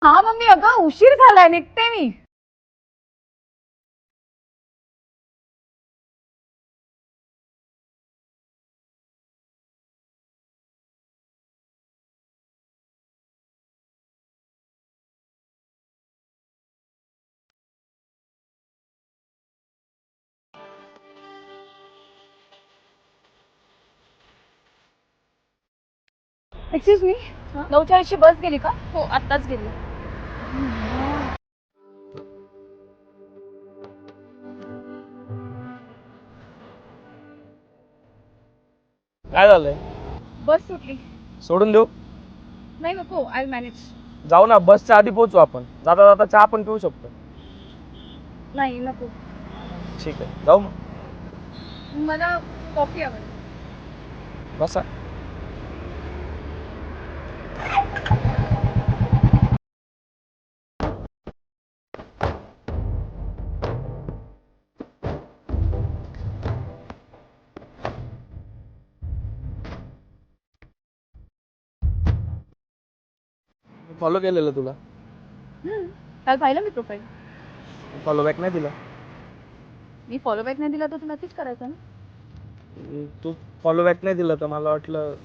हा मम्मी, अगं उशीर झालाय, निघते मी. एक्सक्यूज मी, 9:40ची बस गेली का? हो, आत्ताच गेली. काय झालंय? बस सुटली. सोडून देऊ? नाही नको, आय मॅनेज. जाऊ ना, बसच्या आधी पोहोचू आपण. जाता जाता चहा पण पिऊ शकतो. नाही नको, ठीक आहे, जाऊ मग. मला कॉफी आवडेल. बसा. फॉलो केलेलं तुला. काल पाहिलं मी प्रोफाईल. फॉलो बॅक नाही दिला. मी फॉलो बॅक नाही दिला तर तू मेसेज करायचा ना. तू फॉलो बॅक नाही दिलं तर मला वाटलं.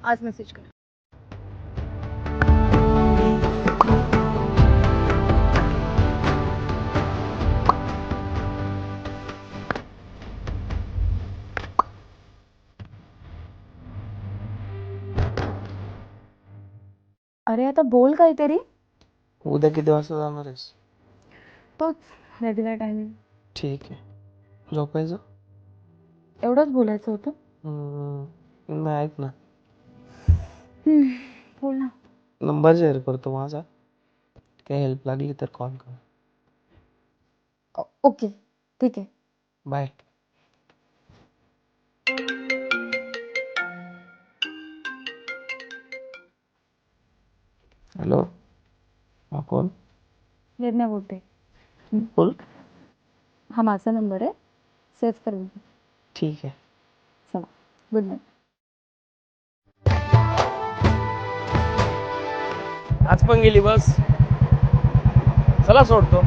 आज मेसेज कर. अरे आता बोल काहीतरी. उद्या किती वाजता जाणार आहेस? तोच रेग्युलर टायमिंग. ठीक आहे, झोपायचं? एवढंच बोलायचं होतं. नाही, ऐक ना. बोल ना. नंबर शेअर करतो माझा. काही हेल्प लागली तर कॉल कर. ओके, ठीक आहे. बाय. हॅलो, हा कोण? निर्णय बोलते. बोल. हा माझा नंबर आहे, सेव्ह कर. ठीक आहे. चला, गुड नाईट. आज पण गेली बस. चला सोडतो.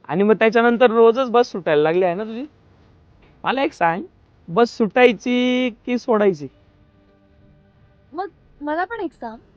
आणि मग त्याच्यानंतर रोजच बस सुटायला लागली आहे ना तुझी? मला एक सांग, बस सुटायची की सोडायची? मग मला पण एक सांग,